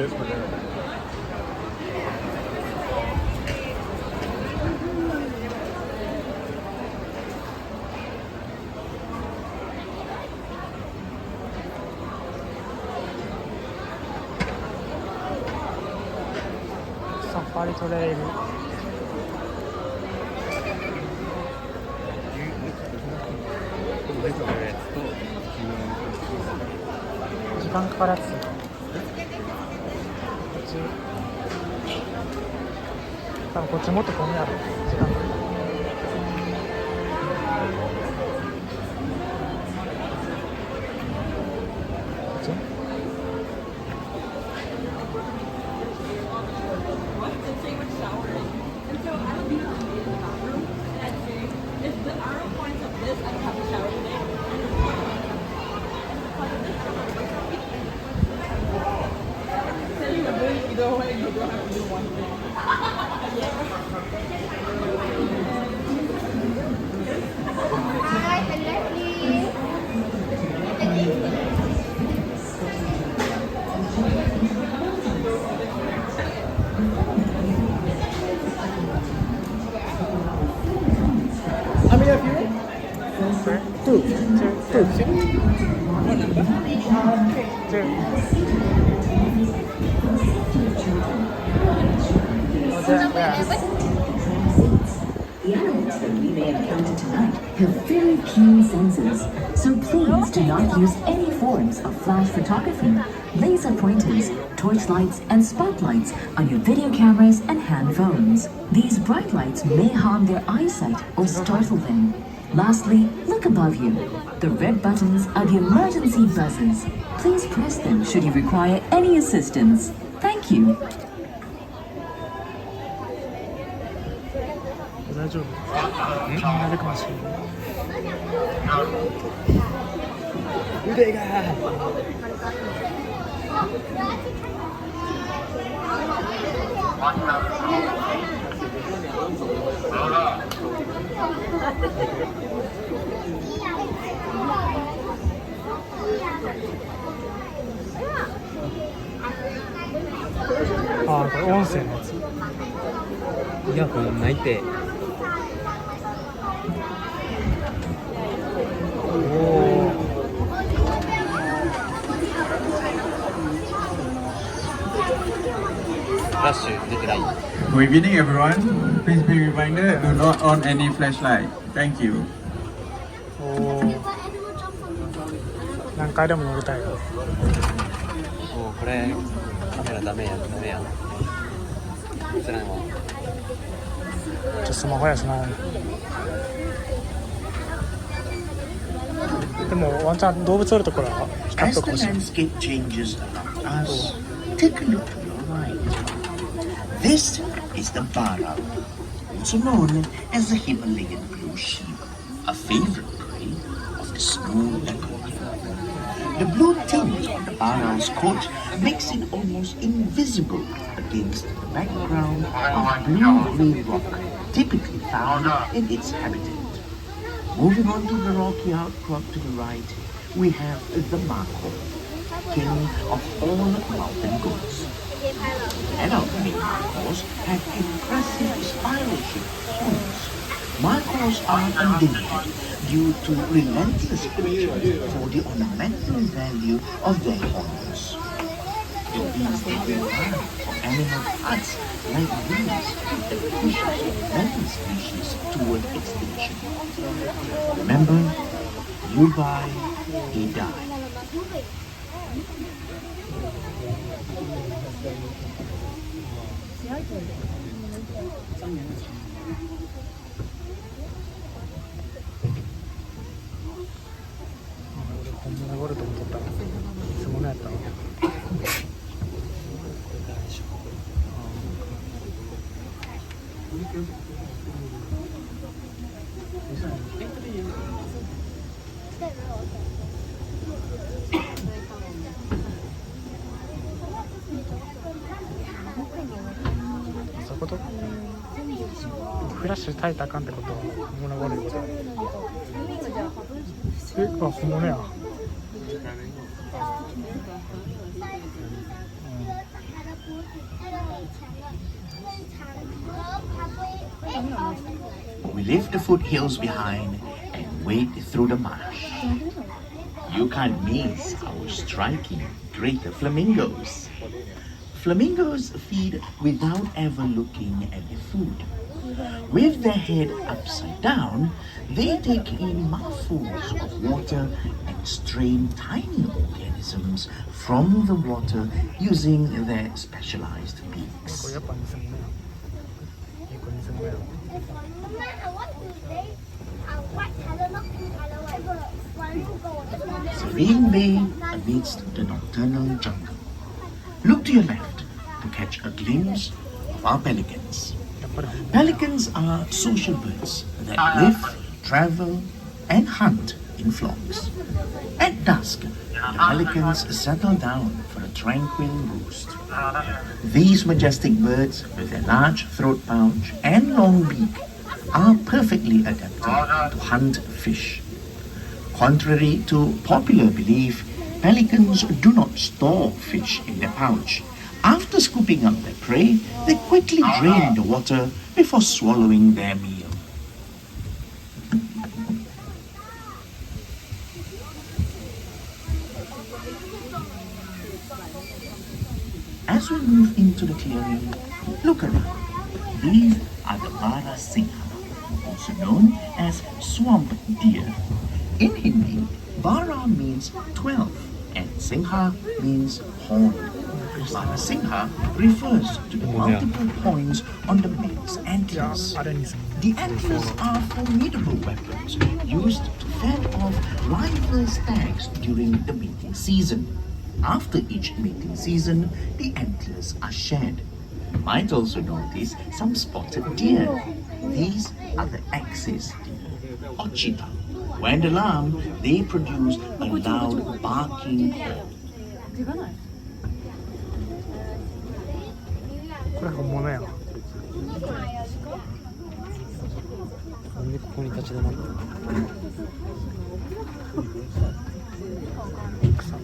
ですかね。サファリトレイル。時間かかるやつ。こっち。多分こっちもっと混むやろ。時間かかる。こっち。How many of you? Sorry? Two. Two. Two. What number? Two. Oh, that, yeah. The animals that we may encounter tonight have very keen senses, so please do not use any forms of flash photography, laser pointers, torchlights, and spotlights on your video cameras and hand phones. These bright lights may harm their eyesight or startle them. Lastly, look above you. The red buttons are the emergency buzzers. Please press them should you require any assistance. Thank you. 大丈夫？なるかもしれない。腕が。ああ、これ音声のやつ。イヤホンないて。ラッシュ出てない。Good evening, everyone. Please be reminded, do not on any flashlight. Thank you. おお。何回でも乗りたい。おこれカメラダメや。知らんわ。スマホやしな。でもワンちゃん動物おるところは光っ As とく the ほしい。 landscape changes around us, take a look to your right. This is the Bara, also known as the Himalayan blue sheep, a favorite prey of the snow leopard. The blue tint on the Bara's coat makes it almost invisible against the background of blue-grey rock, typically found in its habitat. Moving on to the rocky outcrop to the right, we have the Mako, king of all mountain goats. Adult male Makos have impressive spiral-shaped horns. Makos are endangered due to relentless predators for the ornamental value of their horns. It means they rely on animal parts like these that pushes many species toward extinction. Remember, you buy, he die. 俺本物ゴルトも撮ったの。偽物やったわ。そういうこと？フラッシュ焚いたらあかんってことは本物ゴルト。あ、本物や。We leave the foothills behind and wade through the marsh. You can't miss our striking greater flamingos. Flamingos feed without ever looking at their food. With their head upside down, they take in mouthfuls of water and strain tiny organisms from the water using their specialized これ beaks. やっぱ偽物やいい子偽物や Serene Bay amidst the nocturnal jungle. Look to your left to catch a glimpse of our pelicans. やっぱり Pelicans are social birds that live, travel, and hunt in flocks. At dusk, the pelicans settle down for a tranquil roost. These majestic birds, with their large throat pouch and long beak, are perfectly adapted to hunt fish. Contrary to popular belief, pelicans do not store fish in their pouch. After scooping up their prey, they quickly drain the water before swallowing their meal. As we move into the clearing, look around. These are the Bara Singha, also known as swamp deer. In Hindi, Bara means 12 and Singha means horn. Bara Singha refers to the multiple points on the male's いや antlers. あれ偽物 The antlers are formidable weapons used to fend off rival stags during the mating season. After each mating season, the antlers are shed. You might also notice some spotted deer. These are the axis deer, or cheetah. When alarmed, they produce a loud barking call. これ本物やわなんでここに立ち止まったの草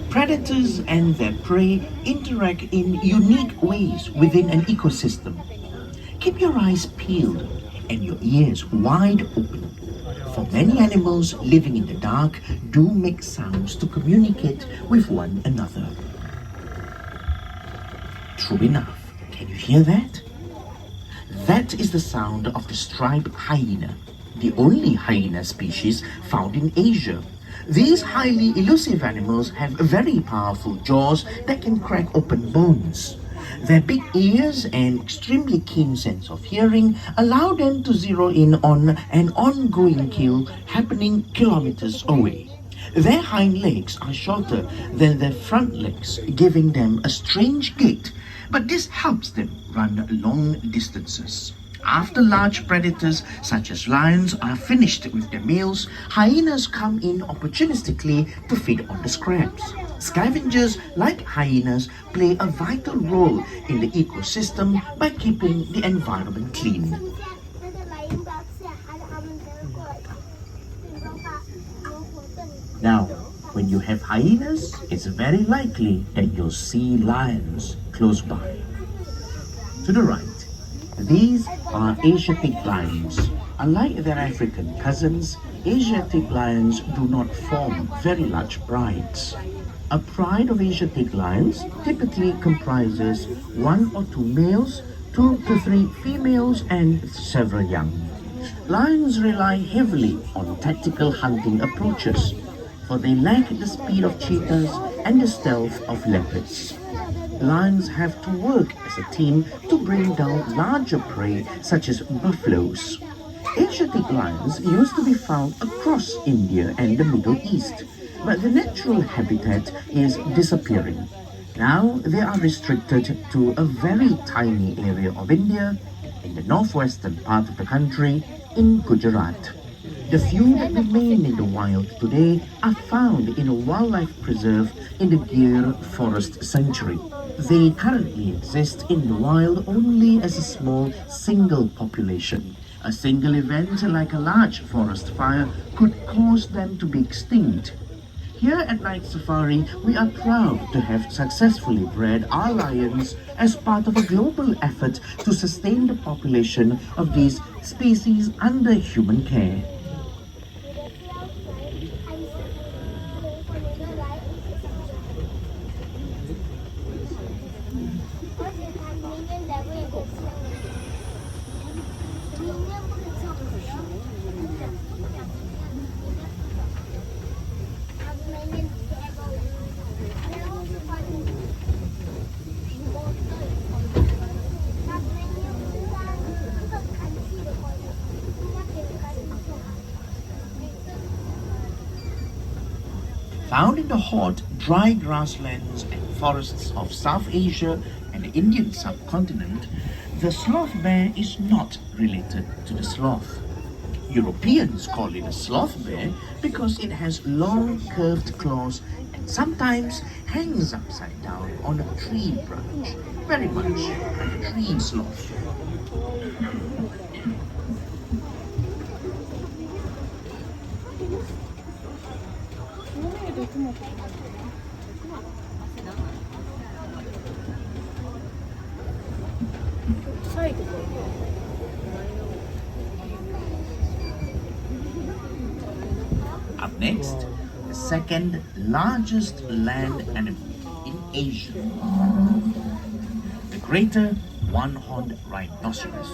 Predators and their prey interact in unique ways within an ecosystem. Keep your eyes peeled and your ears wide open. For many animals living in the dark do make sounds to communicate with one another. True enough, can you hear that? That is the sound of the striped hyena, the only hyena species found in Asia. These highly elusive animals have very powerful jaws that can crack open bones. Their big ears and extremely keen sense of hearing allow them to zero in on an ongoing kill happening kilometers away. Their hind legs are shorter than their front legs, giving them a strange gait, but this helps them run long distances. After large predators such as lions are finished with their meals, hyenas come in opportunistically to feed on the scraps. Scavengers like hyenas play a vital role in the ecosystem by keeping the environment clean. Now, when you have hyenas, it's very likely that you'll see lions close by. To the right, these are Asiatic lions. Unlike their African cousins, Asiatic lions do not form very large prides. A pride of Asiatic lions typically comprises 1 or 2 males, 2 to 3 females, and several young. Lions rely heavily on tactical hunting approaches, for they lack the speed of cheetahs and the stealth of leopards. Lions have to work as a team to bring down larger prey such as buffaloes. Asiatic lions used to be found across India and the Middle East, but the natural habitat is disappearing. Now they are restricted to a very tiny area of India in the northwestern part of the country in Gujarat. The few that remain in the wild today are found in a wildlife preserve in the Gir Forest Sanctuary. They currently exist in the wild only as a small single population. A single event like a large forest fire could cause them to be extinct. Here at Night Safari, we are proud to have successfully bred our lions as part of a global effort to sustain the population of these species under human care. Found in the hot, dry grasslands and forests of South Asia and the Indian subcontinent, the sloth bear is not related to the sloth. Europeans call it a sloth bear because it has long, curved claws and sometimes hangs upside down on a tree branch, very much like a tree sloth. Up next, the second largest land animal in Asia, the greater one-horned rhinoceros.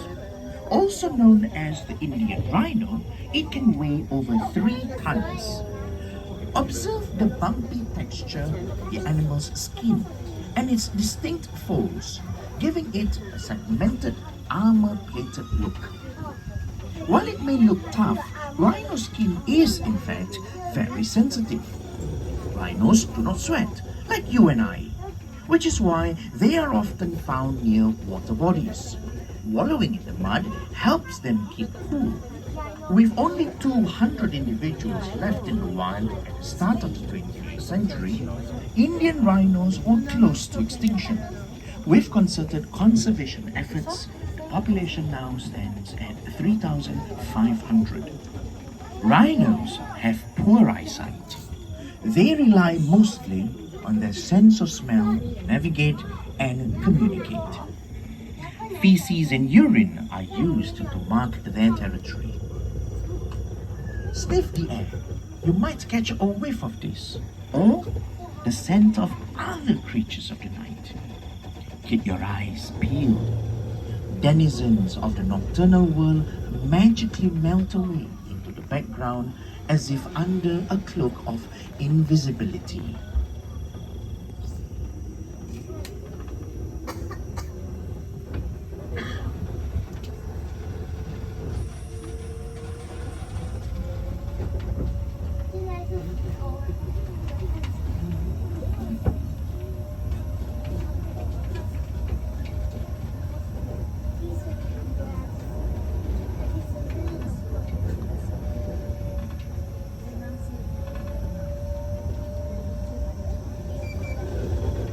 Also known as the Indian rhino, it can weigh over 3 tons. Observe the bumpy texture of the animal's skin and its distinct folds, giving it a segmented, armor-plated look. While it may look tough, rhino skin is in fact very sensitive. Rhinos do not sweat, like you and I, which is why they are often found near water bodies. Wallowing in the mud helps them keep cool. With only 200 individuals left in the wild at the start of the 20th century, Indian rhinos were close to extinction. With concerted conservation efforts, the population now stands at 3,500. Rhinos have poor eyesight. They rely mostly on their sense of smell to navigate and communicate. Feces and urine are used to mark their territory. Sniff the air. You might catch a whiff of this, or the scent of other creatures of the night. Keep your eyes peeled. Denizens of the nocturnal world magically melt away into the background as if under a cloak of invisibility.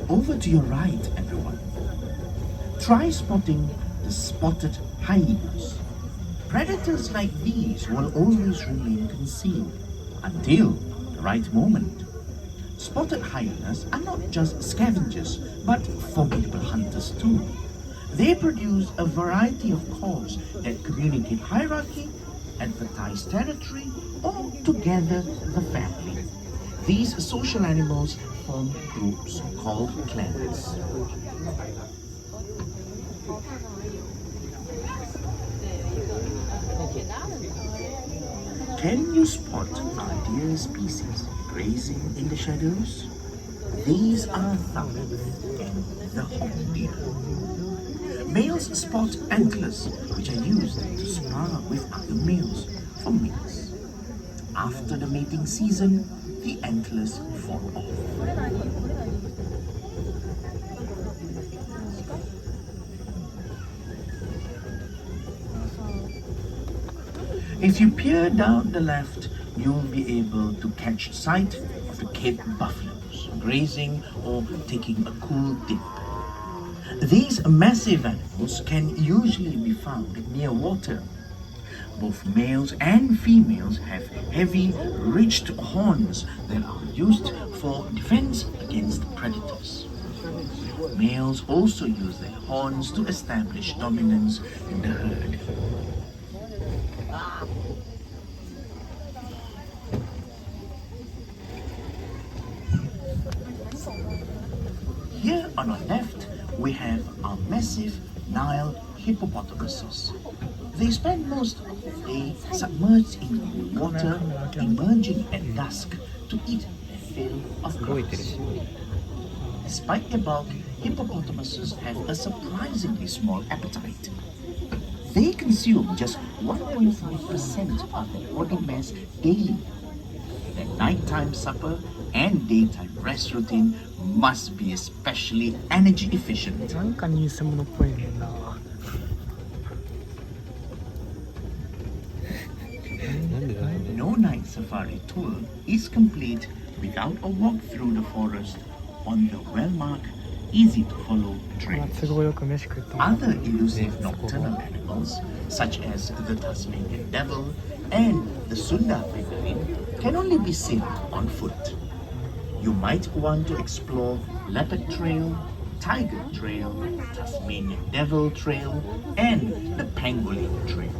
Over to your right, everyone. Try spotting the spotted hyenas. Predators like these will always remain concealed until the right moment. Spotted hyenas are not just scavengers, but formidable hunters too. They produce a variety of calls that communicate hierarchy, advertise territory, or together the family. These social animals form groups called clans. Can you spot our deer species grazing in the shadows? These are thumb and the horned deer. Males spot antlers, which are used to spar with other males for mates. After the mating season, the antlers fall off. If you peer down the left, you'll be able to catch sight of the Cape buffaloes, grazing or taking a cool dip. These massive animals can usually be found near water. Both males and females have heavy, ridged horns that are used for defense against predators. Males also use their horns to establish dominance in the herd. Here on our left, we have our massive Nile hippopotamuses. They spend most of their day submerged in water, emerging at dusk to eat their fill of grass. Despite their bulk, hippopotamuses have a surprisingly small appetite. They consume just 1.5% of their body mass daily. Their nighttime supper and daytime rest routine must be especially energy efficient. なんか偽物っぽいねんな。 No night safari tour is complete without a walk through the forest on the well-marked, easy-to-follow まあ trails. 都合よく飯食ってもらう Other elusive nocturnal animals, such as the Tasmanian devil and the Sunda penguin, can only be seen on foot. You might want to explore Leopard Trail, Tiger Trail, Tasmanian Devil Trail, and the Pangolin Trail.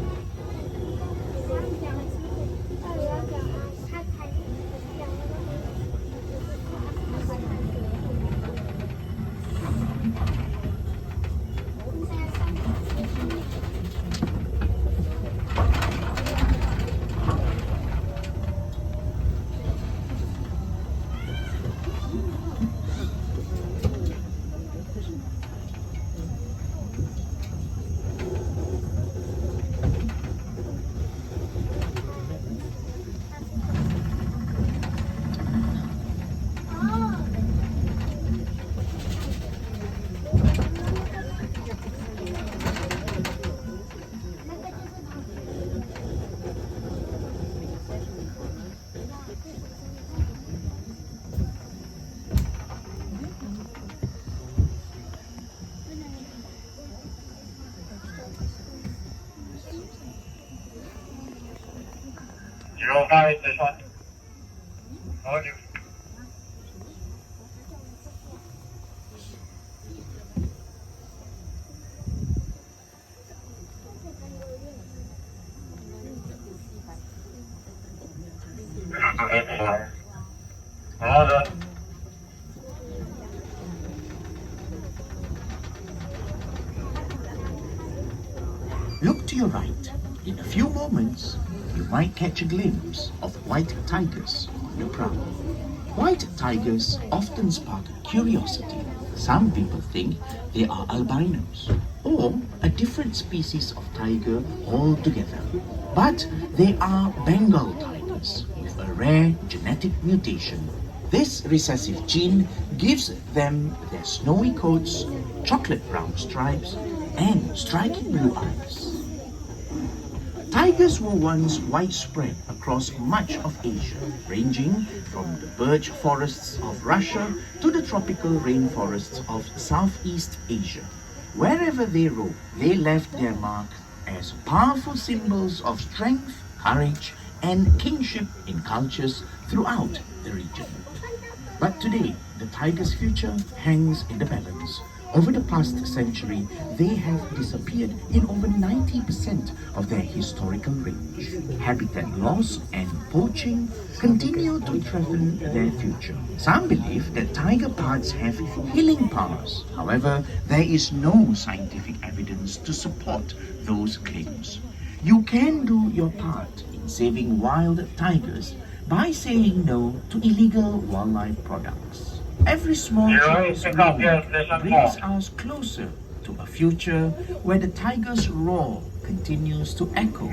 Look to your right. In a few moments, you might catch a glimpse of white tigers on your prow. White tigers often spark curiosity. Some people think they are albinos or a different species of tiger altogether. But they are Bengal tigers with a rare genetic mutation. This recessive gene gives them their snowy coats, chocolate brown stripes, and striking blue eyes. Tigers were once widespread across much of Asia, ranging from the birch forests of Russia to the tropical rainforests of Southeast Asia. Wherever they roamed, they left their mark as powerful symbols of strength, courage, and kingship in cultures throughout the region. But today, the tiger's future hangs in the balance. Over the past century, they have disappeared in over 90% of their historical range. Habitat loss and poaching continue to threaten their future. Some believe that tiger parts have healing powers. However, there is no scientific evidence to support those claims. You can do your part in saving wild tigers by saying no to illegal wildlife products. Every small choice we make brings us closer to a future where the tiger's roar continues to echo.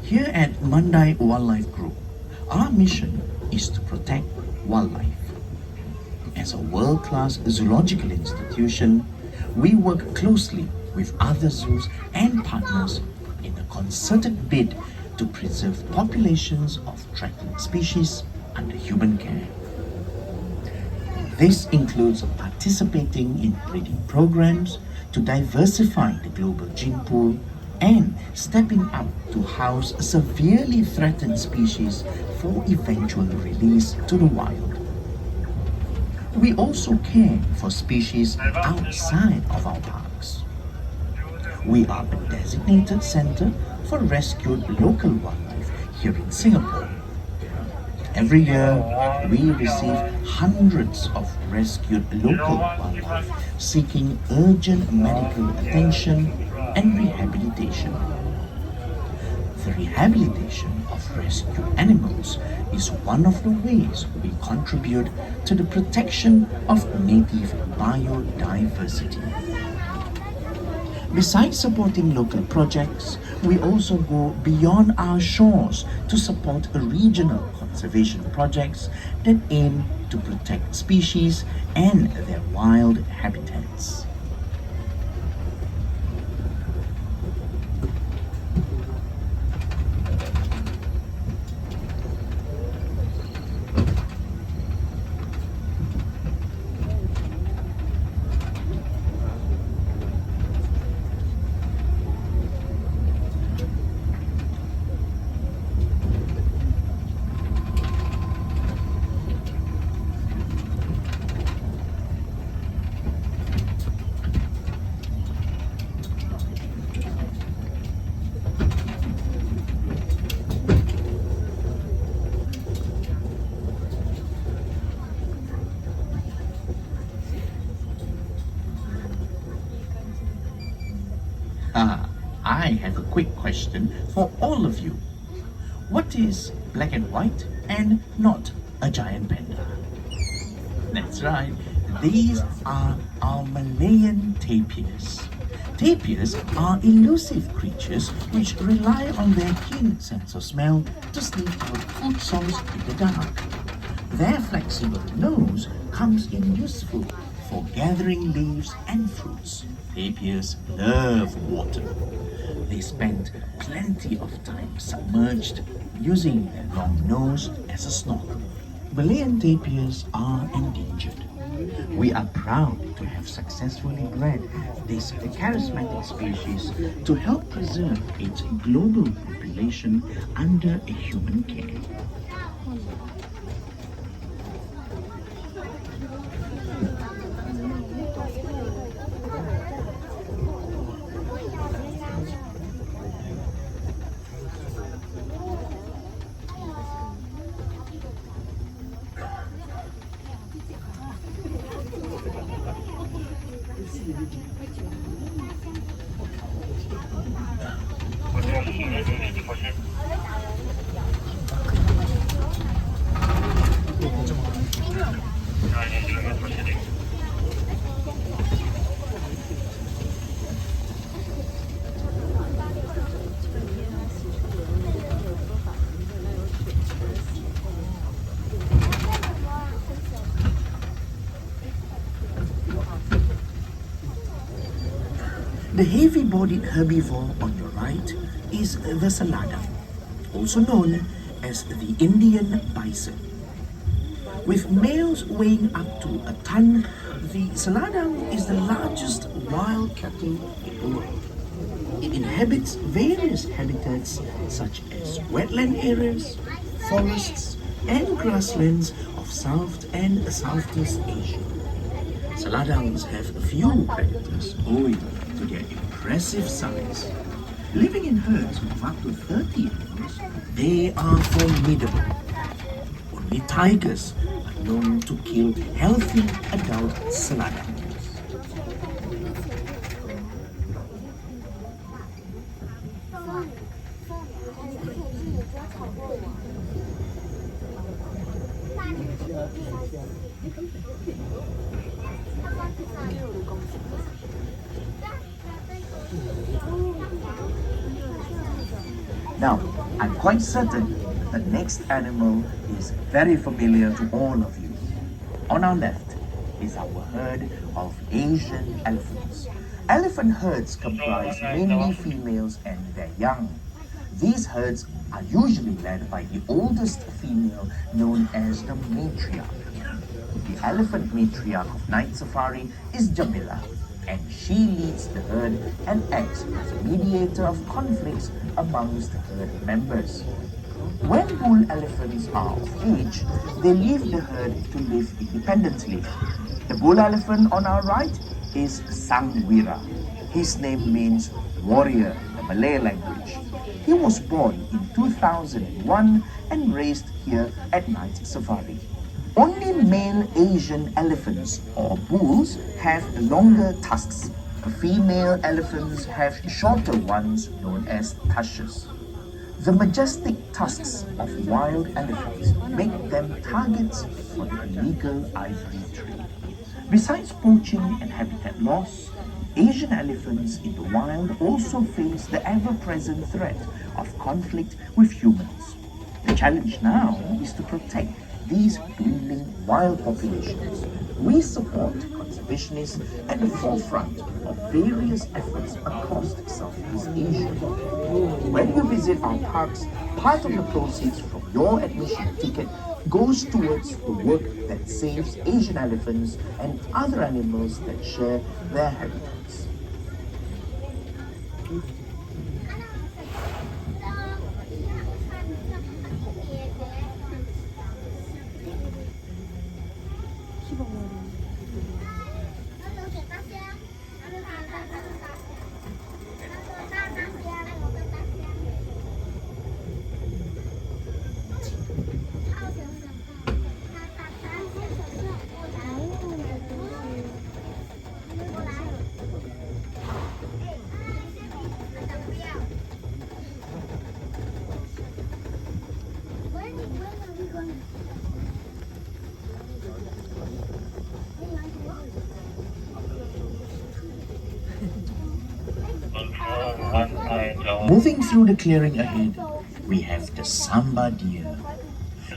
Here at Mandai Wildlife Group, our mission is to protect wildlife. as a world-class zoological institution, we work closely with other zoos and partners in a concerted bid to preserve populations of threatened species under human care. This includes participating in breeding programs to diversify the global gene pool and stepping up to house severely threatened species for eventual release to the wild. We also care for species outside of our parks. We are a designated center for rescued local wildlife here in Singapore. Every year, we receive hundreds of rescued local wildlife seeking urgent medical attention and rehabilitation. The rehabilitation of rescued animals is one of the ways we contribute to the protection of native biodiversity. Besides supporting local projects, we also go beyond our shores to support regional conservation projects that aim to protect species and their wild habitats. I have a quick question for all of you. What is black and white and not a giant panda? That's right, these are our Malayan tapirs. Tapirs are elusive creatures which rely on their keen sense of smell to sniff out food source in the dark. Their flexible nose comes in useful for gathering leaves and fruits. Tapirs love water. They spend plenty of time submerged, using their long nose as a snorkel. Malayan tapirs are endangered. We are proud to have successfully bred this charismatic species to help preserve its global population under human care. The heavy-bodied herbivore on your right is the saladang, also known as the Indian bison. With males weighing up to a ton, the saladang is the largest wild cattle in the world. It inhabits various habitats such as wetland areas, forests, and grasslands of South and Southeast Asia. Saladangs have few predators owing to their impressive size. Living in herds of up to 30 animals, they are formidable. Only tigers are known to kill healthy adult saladangs. Now, I'm quite certain the next animal is very familiar to all of you. On our left is our herd of Asian elephants. Elephant herds comprise mainly females and their young. These herds are usually led by the oldest female, known as the matriarch. The elephant matriarch of Night Safari is Jamila, and she leads the herd and acts as a mediator of conflicts amongst herd members. When bull elephants are of age, they leave the herd to live independently. The bull elephant on our right is Sangwira. His name means warrior in the Malay language. He was born in 2001 and raised here at Night Safari. Only male Asian elephants or bulls have longer tusks. Female elephants have shorter ones known as tushes. The majestic tusks of wild elephants make them targets for the illegal ivory trade. Besides poaching and habitat loss, Asian elephants in the wild also face the ever-present threat of conflict with humans. The challenge now is to protect these dwindling wild populations. We support conservationists at the forefront of various efforts across Southeast Asia. When you visit our parks, part of the proceeds from your admission ticket goes towards the work that saves Asian elephants and other animals that share their habitats. Moving through the clearing ahead, we have the Samba deer.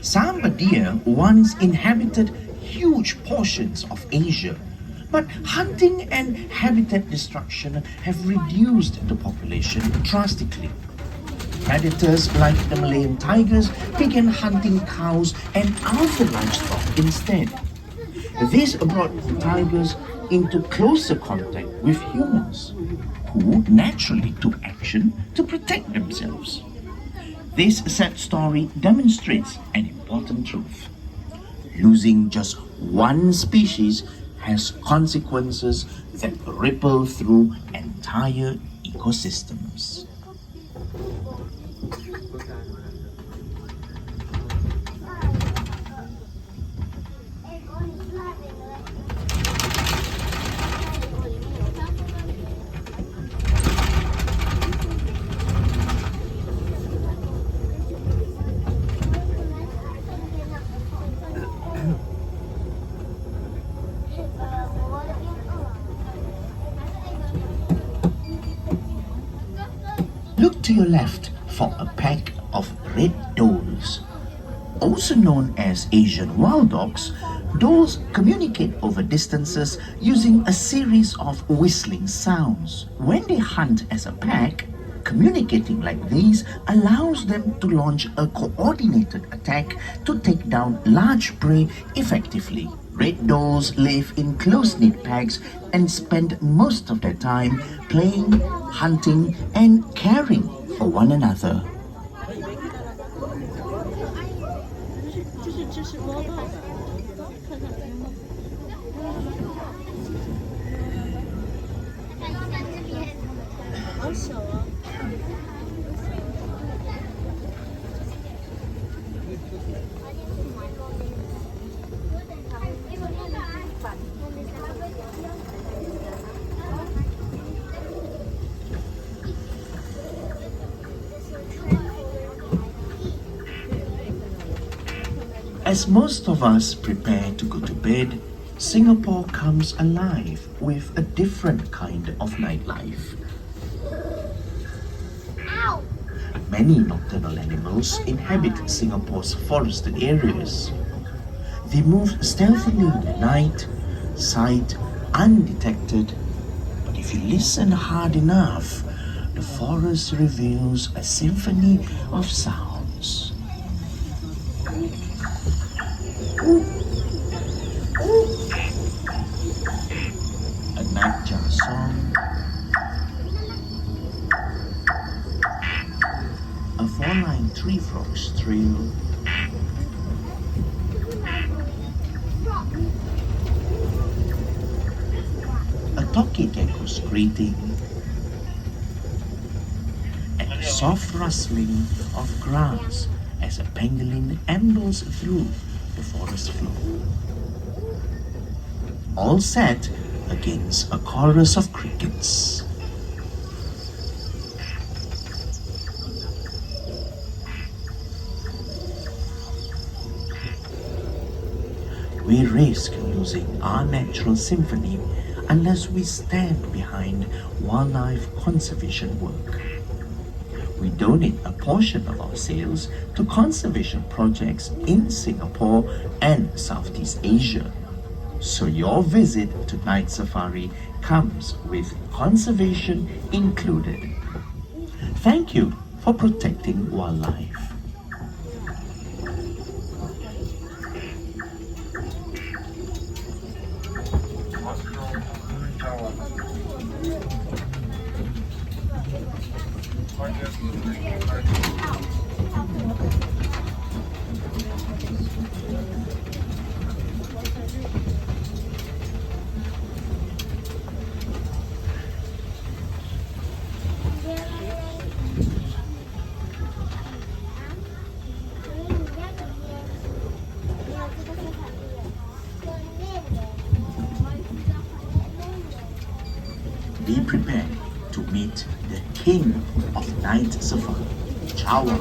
Samba deer once inhabited huge portions of Asia, but hunting and habitat destruction have reduced the population drastically. Predators like the Malayan tigers began hunting cows and other livestock instead. This brought the tigers into closer contact with humans, who naturally took action to protect themselves. This sad story demonstrates an important truth. Losing just one species has consequences that ripple through entire ecosystems. Look to your left for a pack of red does. Also known as Asian wild dogs, does communicate over distances using a series of whistling sounds. When they hunt as a pack, communicating like these allows them to launch a coordinated attack to take down large prey effectively. Red does live in close-knit packs and spend most of their time playing, hunting, and caring for one another. As most of us prepare to go to bed, Singapore comes alive with a different kind of nightlife. Many nocturnal animals inhabit Singapore's forested areas. They move stealthily in the night, sight undetected. But if you listen hard enough, the forest reveals a symphony of sounds. A nightjar song, a four-line tree frog's trill, a toki gecko's greeting, and a soft rustling of grass as a pangolin ambles through the forest floor. All set against a chorus of crickets. We risk losing our natural symphony unless we stand behind wildlife conservation work. We donate a portion of our sales to conservation projects in Singapore and Southeast Asia. So your visit to Night Safari comes with conservation included. Thank you for protecting wildlife. Be prepared to meet the king of Night Safari, Chawang.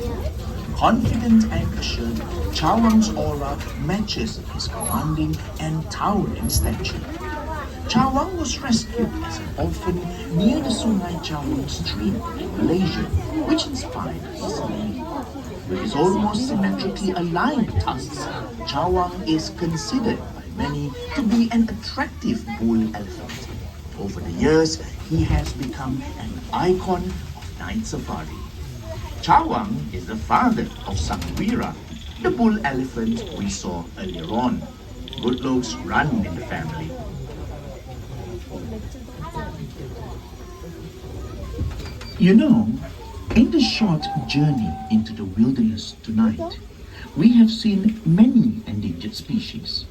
Confident and assured, Chawang's aura matches his commanding and towering stature. Chawang was rescued as an orphan near the Sungai Chawang stream in Malaysia, which inspired his name. With his almost symmetrically aligned tusks, Chawang is considered by many to be an attractive bull elephant. Over the years, he has become an icon of Night Safari. Chawang is the father of Sangwira, the bull elephant we saw earlier on. Good looks run in the family. You know, in the short journey into the wilderness tonight, we have seen many endangered species,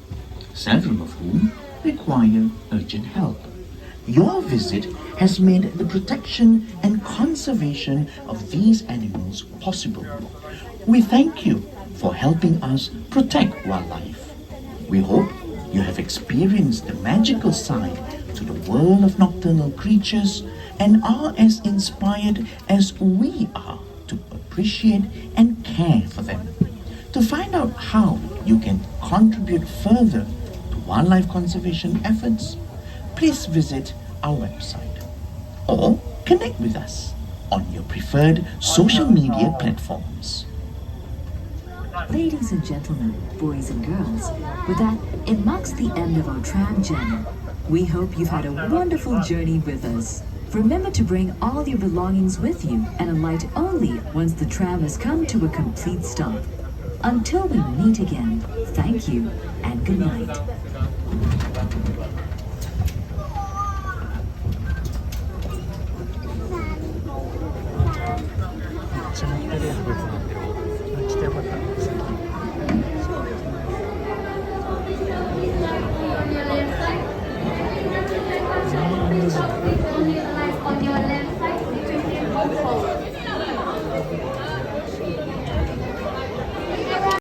several of whom require urgent help. Your visit has made the protection and conservation of these animals possible. We thank you for helping us protect wildlife. We hope you have experienced the magical side to the world of nocturnal creatures and are as inspired as we are to appreciate and care for them. To find out how you can contribute further to wildlife conservation efforts, please visit our website or connect with us on your preferred social media platforms. Ladies and gentlemen, boys and girls, with that, it marks the end of our tram journey. We hope you've had a wonderful journey with us. Remember to bring all your belongings with you and alight only once the tram has come to a complete stop. Until we meet again, thank you and good night.めっちゃ乗ってるやん、別になってる。